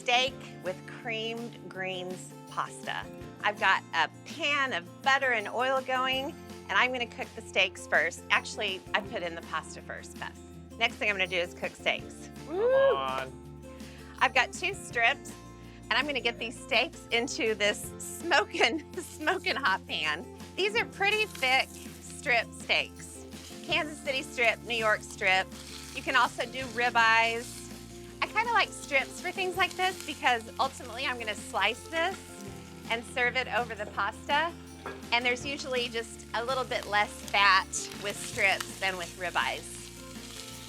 steak with creamed greens pasta. I've got a pan of butter and oil going, and I'm gonna cook the steaks first. Actually, I put in the pasta first, but next thing I'm gonna do is cook steaks. Come on. I've got 2 strips, and I'm gonna get these steaks into this smoking hot pan. These are pretty thick strip steaks. Kansas City strip, New York strip. You can also do ribeyes. I kind of like strips for things like this because ultimately I'm gonna slice this and serve it over the pasta. And there's usually just a little bit less fat with strips than with ribeyes.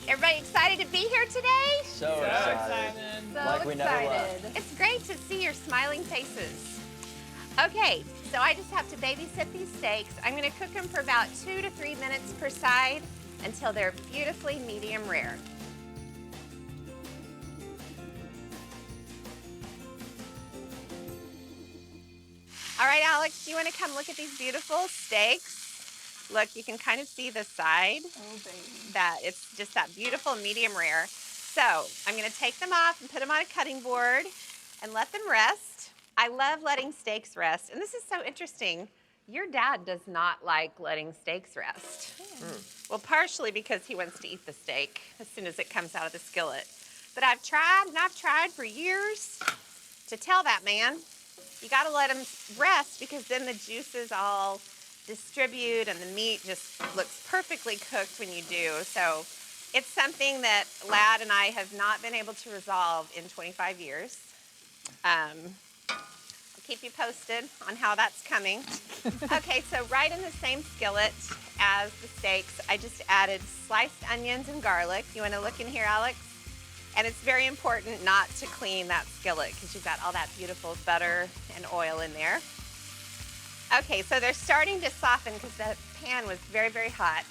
Everybody excited to be here today? So excited. So Like we never left. It's great to see your smiling faces. Okay, so I just have to babysit these steaks. I'm gonna cook them for about 2 to 3 minutes per side until they're beautifully medium rare. All right, Alex, do you wanna come look at these beautiful steaks? Look, you can kind of see the side. Oh, baby. That it's just that beautiful medium rare. So I'm gonna take them off and put them on a cutting board and let them rest. I love letting steaks rest. And this is so interesting. Your dad does not like letting steaks rest. Well, partially because he wants to eat the steak as soon as it comes out of the skillet. But I've tried for years to tell that man, you gotta let him rest because then the juices all distribute and the meat just looks perfectly cooked when you do. So it's something that Lad and I have not been able to resolve in 25 years. I'll keep you posted on how that's coming. Okay, so right in the same skillet as the steaks, I just added sliced onions and garlic. You wanna look in here, Alex? And it's very important not to clean that skillet because you've got all that beautiful butter and oil in there. Okay, so they're starting to soften because the pan was very, very hot.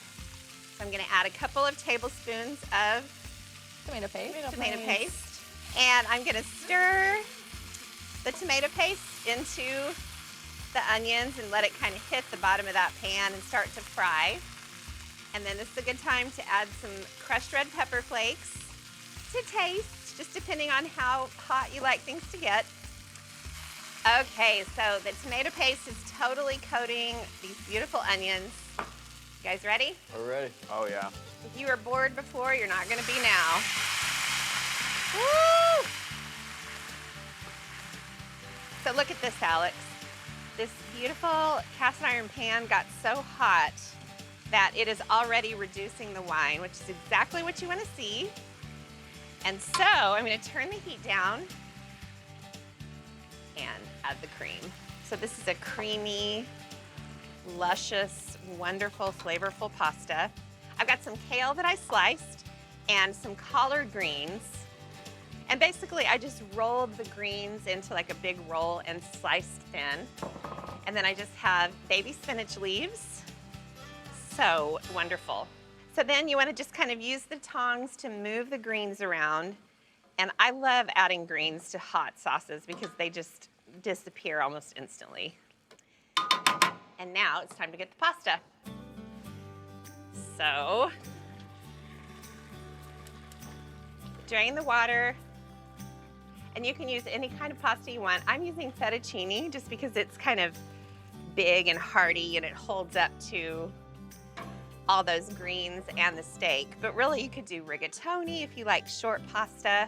So I'm gonna add a couple of tablespoons of Tomato paste. And I'm gonna stir the tomato paste into the onions and let it kind of hit the bottom of that pan and start to fry. And then this is a good time to add some crushed red pepper flakes to taste, just depending on how hot you like things to get. Okay, so the tomato paste is totally coating these beautiful onions. You guys ready? We're ready. Oh, yeah. If you were bored before, you're not gonna be now. Woo! So look at this, Alex. This beautiful cast iron pan got so hot that it is already reducing the wine, which is exactly what you wanna see. And so I'm gonna turn the heat down and add the cream. So this is a creamy, luscious, wonderful, flavorful pasta. I've got some kale that I sliced and some collard greens. And basically I just rolled the greens into like a big roll and sliced thin. And then I just have baby spinach leaves. So wonderful. So then you want to just kind of use the tongs to move the greens around. And I love adding greens to hot sauces because they just disappear almost instantly. And now it's time to get the pasta. So, drain the water. And you can use any kind of pasta you want. I'm using fettuccine just because it's kind of big and hearty and it holds up to all those greens and the steak. But really you could do rigatoni if you like short pasta,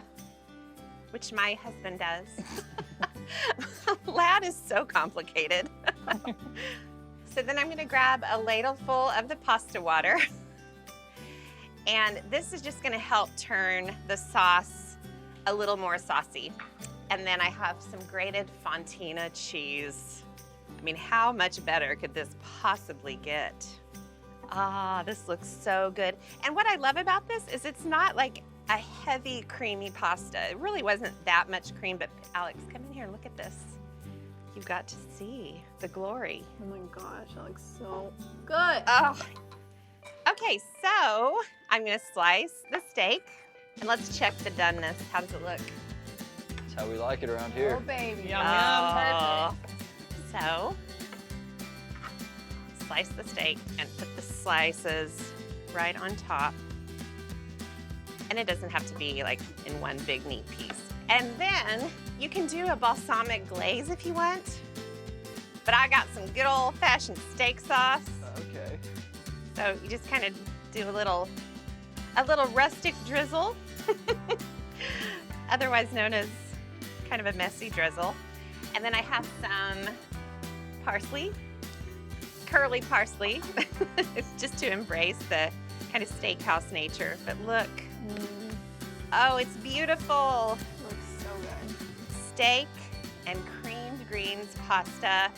which my husband does. Lad is so complicated. So then I'm gonna grab a ladle full of the pasta water. And this is just gonna help turn the sauce a little more saucy. And then I have some grated fontina cheese. I mean, how much better could this possibly get? Ah, this looks so good. And what I love about this is it's not like a heavy, creamy pasta. It really wasn't that much cream, but Alex, come in here and look at this. You've got to see the glory. Oh my gosh, that looks so good. Oh. Okay, so I'm gonna slice the steak and let's check the doneness. How does it look? That's how we like it around here. Oh, baby. Yum, Oh. So, slice the steak and put the slices right on top. And it doesn't have to be like in one big neat piece. And then you can do a balsamic glaze if you want. But I got some good old-fashioned steak sauce. Okay. So you just kind of do a little rustic drizzle, otherwise known as kind of a messy drizzle. And then I have some parsley, curly parsley, just to embrace the kind of steakhouse nature. But look, oh, it's beautiful. Looks so good. Steak and creamed greens pasta